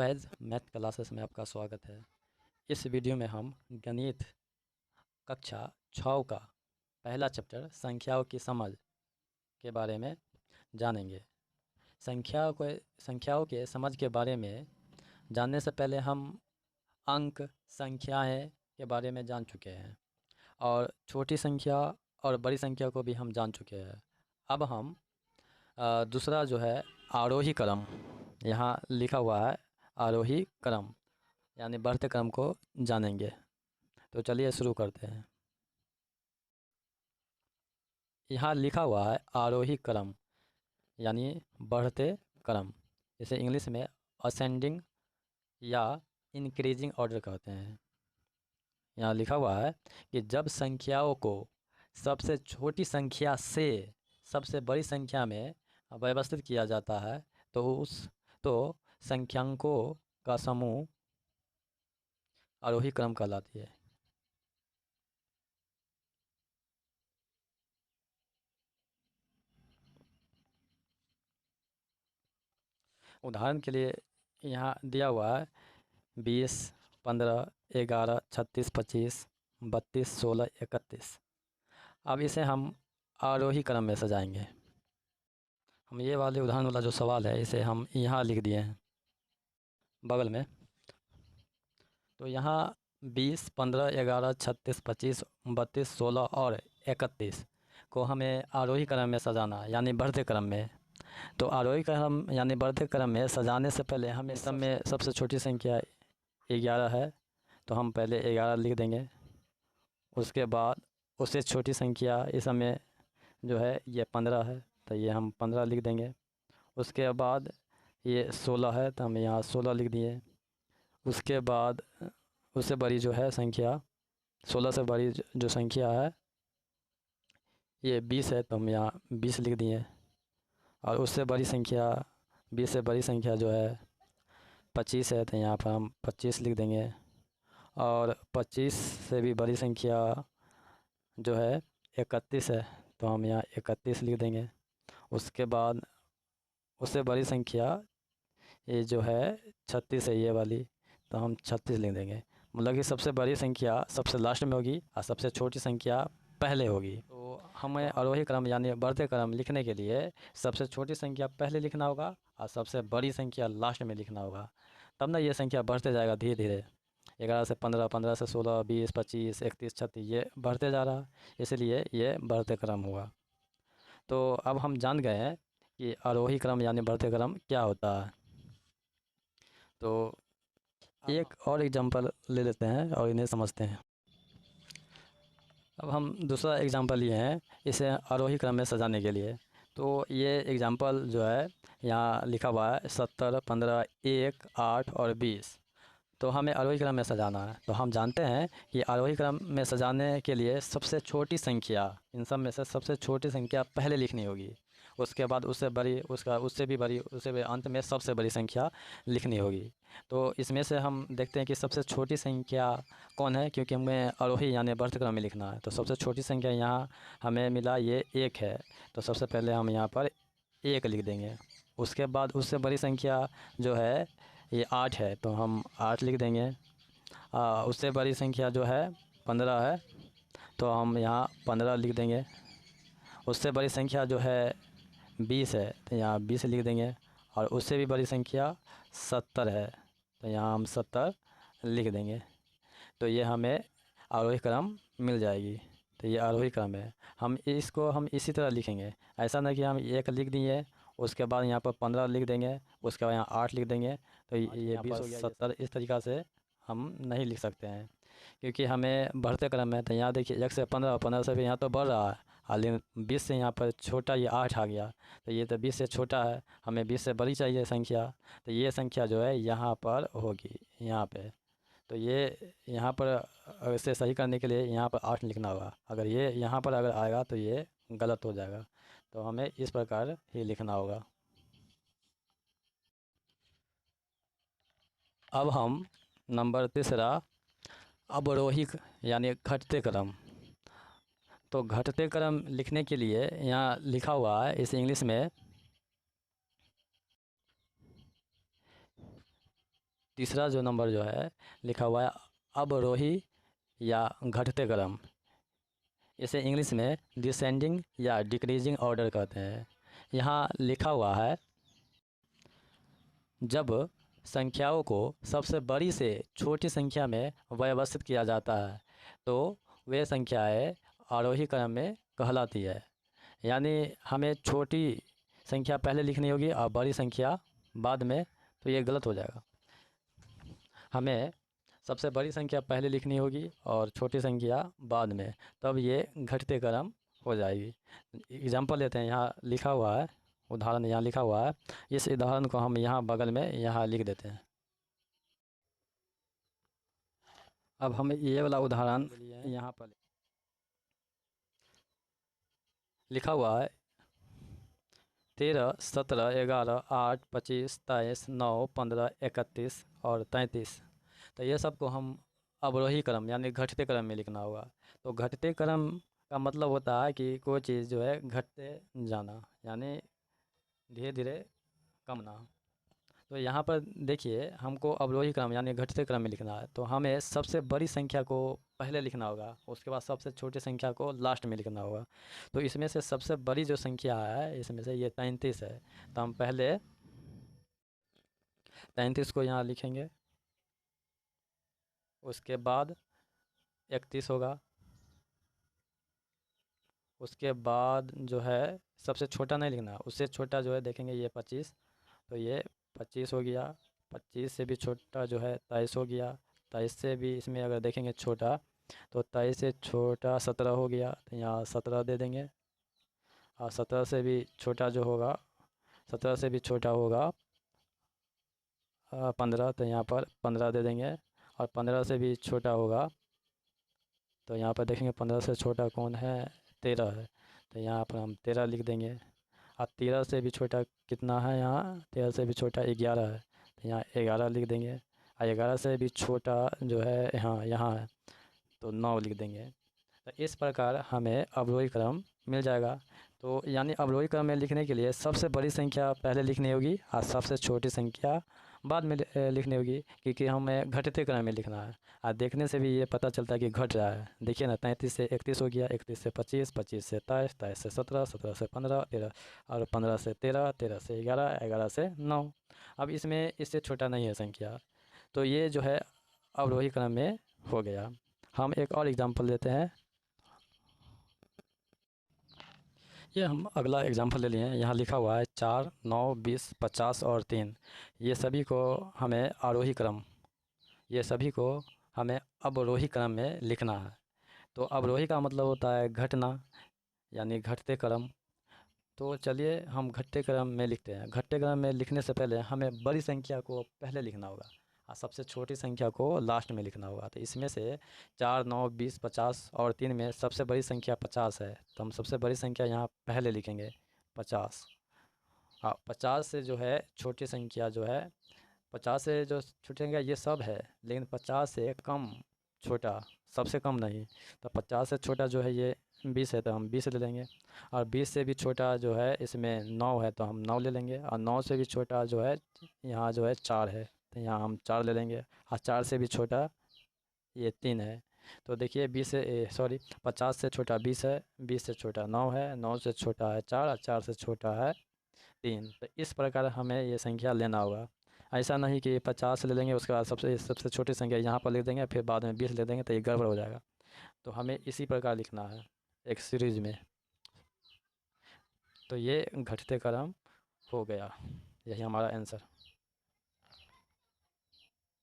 फैज़ math classes में आपका स्वागत है। इस वीडियो में हम गणित कक्षा 6 का पहला चैप्टर संख्याओं की समझ के बारे में जानेंगे। संख्याओं के समझ के बारे में जानने से पहले हम अंक संख्याएं के बारे में जान चुके हैं और छोटी संख्या और बड़ी संख्या को भी हम जान चुके हैं। अब हम दूसरा जो है आरोही क्रम, यहाँ लिखा हुआ है आरोही क्रम यानी बढ़ते क्रम को जानेंगे। तो चलिए शुरू करते हैं। यहाँ लिखा हुआ है आरोही क्रम यानी बढ़ते क्रम, इसे इंग्लिश में असेंडिंग या इंक्रीजिंग ऑर्डर कहते हैं। यहाँ लिखा हुआ है कि जब संख्याओं को सबसे छोटी संख्या से सबसे बड़ी संख्या में व्यवस्थित किया जाता है तो संख्यांकों का समूह आरोही क्रम कहलाती है। उदाहरण के लिए यहाँ दिया हुआ है 20, 15, 11, 36, 25, 32, 16, 31। अब इसे हम आरोही क्रम में सजाएंगे। हम ये वाले उदाहरण वाला जो सवाल है इसे हम यहाँ लिख दिए हैं बगल में। तो यहाँ 20, 15, 11, 36, 25, 32, 16 और 31 को हमें आरोही क्रम में सजाना यानी बढ़ते क्रम में। तो आरोही क्रम यानी बढ़ते क्रम में सजाने से पहले हमें सब में सबसे छोटी संख्या 11 है, तो हम पहले 11 लिख देंगे। उसके बाद उससे छोटी संख्या इस समय जो है ये 15 है, तो ये हम 15 लिख देंगे। उसके बाद ये 16 है, तो हम यहाँ 16 लिख दिए। उसके बाद उससे बड़ी जो है संख्या 16 से बड़ी जो संख्या है ये 20 है, तो हम यहाँ 20 लिख दिए। और उससे बड़ी संख्या 20 से बड़ी संख्या जो है 25 है, तो यहाँ पर हम 25 लिख देंगे। और 25 से भी बड़ी संख्या जो है 31 है, तो हम यहाँ 31 लिख देंगे। उसके बाद उससे बड़ी संख्या ये जो है 36 है ये वाली, तो हम 36 लिख देंगे। मतलब कि सबसे बड़ी संख्या सबसे लास्ट में होगी और सबसे छोटी संख्या पहले होगी। तो हमें आरोही क्रम यानी बढ़ते क्रम लिखने के लिए सबसे छोटी संख्या पहले लिखना होगा और सबसे बड़ी संख्या लास्ट में लिखना होगा, तब ना ये संख्या बढ़ते जाएगा धीरे धीरे। 11 से 15, 15 से 16, 20, 25, 31, 36 ये बढ़ते जा रहा है, इसलिए ये बढ़ते क्रम हुआ। तो अब हम जान गए हैं कि आरोही क्रम यानी बढ़ते क्रम क्या होता है। तो एक और एग्जांपल ले लेते हैं और इन्हें समझते हैं। अब हम दूसरा एग्जांपल लिए हैं इसे आरोही क्रम में सजाने के लिए। तो ये एग्जांपल जो है यहाँ लिखा हुआ है 70, 15, 1, 8 और 20। तो हमें आरोही क्रम में सजाना है। तो हम जानते हैं कि आरोही क्रम में सजाने के लिए सबसे छोटी संख्या, इन सब में से सबसे छोटी संख्या पहले लिखनी होगी। उसके बाद उससे बड़ी, उससे भी बड़ी, उससे भी अंत में सबसे बड़ी संख्या लिखनी होगी। तो इसमें से हम देखते हैं कि सबसे छोटी संख्या कौन है, क्योंकि हमें आरोही यानी बढ़ते क्रम में लिखना है। तो सबसे छोटी संख्या यहाँ हमें मिला ये 1 है, तो सबसे पहले हम यहाँ पर 1 लिख देंगे। उसके बाद उससे बड़ी संख्या जो है ये 8 है, तो हम 8 लिख देंगे। उससे बड़ी संख्या जो है 15 है, तो हम यहाँ 15 लिख देंगे। उससे बड़ी संख्या जो है 20 है, तो यहाँ 20 लिख देंगे। और उससे भी बड़ी संख्या 70 है, तो यहाँ हम 70 लिख देंगे। तो ये हमें आरोही क्रम मिल जाएगी। तो ये आरोही क्रम है। हम इसी तरह लिखेंगे, ऐसा नहीं कि हम 1 लिख दिए उसके बाद यहाँ पर 15 लिख देंगे, उसके बाद यहाँ 8 लिख देंगे, तो ये 20 हो गया 70। इस तरीक़ा से हम नहीं लिख सकते हैं, क्योंकि हमें बढ़ते क्रम में। तो यहाँ देखिए 1 से 15, 15 से भी यहाँ तो बढ़ रहा है, लेकिन 20 से यहाँ पर छोटा ये 8 आ गया, तो ये तो 20 से छोटा है, हमें 20 से बड़ी चाहिए संख्या। तो ये संख्या जो है यहाँ पर होगी, यहाँ पे। तो ये यहाँ पर इसे सही करने के लिए यहाँ पर 8 लिखना होगा। अगर ये यहाँ पर अगर आएगा तो ये गलत हो जाएगा, तो हमें इस प्रकार ही लिखना होगा। अब हम नंबर तीसरा अवरोही यानी घटते क्रम। तो घटते क्रम लिखने के लिए यहाँ लिखा हुआ है इस इंग्लिश में तीसरा जो नंबर जो है लिखा हुआ है अवरोही या घटते क्रम, इसे इंग्लिश में डिसेंडिंग या डिक्रीजिंग ऑर्डर कहते हैं। यहाँ लिखा हुआ है जब संख्याओं को सबसे बड़ी से छोटी संख्या में व्यवस्थित किया जाता है तो वे संख्याएं आरोही क्रम में कहलाती है। यानी हमें छोटी संख्या पहले लिखनी होगी और बड़ी संख्या बाद में, तो ये गलत हो जाएगा। हमें सबसे बड़ी संख्या पहले लिखनी होगी और छोटी संख्या बाद में, तब ये घटते क्रम हो जाएगी। एग्जाम्पल लेते हैं, यहाँ लिखा हुआ है, उदाहरण यहाँ लिखा हुआ है, इस उदाहरण को हम यहाँ बगल में यहाँ लिख देते हैं। अब हम ये वाला उदाहरण यहाँ पर लिखा हुआ है 13, 17, 11, 8, 25, 23, 9, 15, 31 और 33। तो ये सबको हम अवरोही क्रम यानी घटते क्रम में लिखना होगा। तो घटते क्रम का मतलब होता है कि कोई चीज़ जो है घटते जाना, यानी धीरे धीरे कम ना। तो यहाँ पर देखिए हमको अवरोही क्रम यानी घटते क्रम में लिखना है, तो हमें सबसे बड़ी संख्या को पहले लिखना होगा, उसके बाद सबसे छोटी संख्या को लास्ट में लिखना होगा। तो इसमें से सबसे बड़ी जो संख्या है इसमें से ये 33 है, तो हम पहले 33 को यहाँ लिखेंगे, उसके बाद 31 होगा, उसके बाद जो है सबसे छोटा नहीं लिखना, उससे छोटा जो है देखेंगे ये 25, तो ये 25 हो गया। 25 से भी छोटा जो है 23 हो गया। 23 से भी इसमें अगर देखेंगे छोटा, तो 23 से छोटा 17 हो गया, तो यहाँ 17 दे देंगे। और 17 से भी छोटा जो होगा, 17 से भी छोटा होगा 15, तो यहाँ पर 15 दे देंगे। और 15 से भी छोटा होगा, तो यहाँ पर देखेंगे 15 से छोटा कौन है, 13 है, तो यहाँ पर हम 13 लिख देंगे। और 13 से भी छोटा कितना है, यहाँ 13 से भी छोटा 11 है, तो यहाँ 11 लिख देंगे। और 11 से भी छोटा जो है यहाँ है, तो 9 लिख देंगे। तो इस प्रकार हमें अवरोही क्रम मिल जाएगा। तो यानी अवरोही क्रम में लिखने के लिए सबसे बड़ी संख्या पहले लिखनी होगी और सबसे छोटी संख्या बाद में लिखनी होगी, क्योंकि हमें घटते क्रम में लिखना है। और देखने से भी ये पता चलता है कि घट रहा है। देखिए ना, 33 से 31 हो गया, 31 से 25, 25 से 23, 23 से 17, 17 से 15, 13 और 15 से 13, 13 से 11, 11 से 9। अब इसमें इससे छोटा नहीं है संख्या, तो ये जो है अवरोही क्रम में हो गया। हम एक और एग्जाम्पल लेते हैं। ये हम अगला एग्जांपल ले लिए हैं। यहाँ लिखा हुआ है 4, 9, 20, 50 और 3। ये सभी को हमें आरोही क्रम, ये सभी को हमें अवरोही क्रम में लिखना है। तो अवरोही का मतलब होता है घटना, यानी घटते क्रम। तो चलिए हम घटते क्रम में लिखते हैं। घटते क्रम में लिखने से पहले हमें बड़ी संख्या को पहले लिखना होगा और सबसे छोटी संख्या को लास्ट में लिखना होगा। तो इसमें से 4, 9, 20, 50 और 3 में सबसे बड़ी संख्या 50 है, तो हम सबसे बड़ी संख्या यहाँ पहले लिखेंगे 50। हाँ, 50 से जो है छोटी संख्या जो है, 50 से जो छोटी संख्या ये सब है, लेकिन 50 से कम छोटा, सबसे कम नहीं। तो 50 से छोटा जो है ये 20 है, तो हम 20 ले लेंगे। और 20 से भी छोटा जो है इसमें 9 है, तो हम 9 ले लेंगे। और 9 से भी छोटा जो है यहाँ जो है 4 है, तो यहाँ हम 4 ले लेंगे। और 4 से भी छोटा ये 3 है। तो देखिए 50 से छोटा 20 है, 20 से छोटा 9 है, 9 से छोटा है 4 और 4 से छोटा है 3। तो इस प्रकार हमें ये संख्या लेना होगा। ऐसा नहीं कि 50 ले लेंगे उसके बाद सबसे सबसे छोटी संख्या यहाँ पर लिख देंगे, फिर बाद में 20 ले देंगे, तो ये गड़बड़ हो जाएगा। तो हमें इसी प्रकार लिखना है एक सीरीज़ में। तो ये घटते क्रम हो गया, यही हमारा आंसर।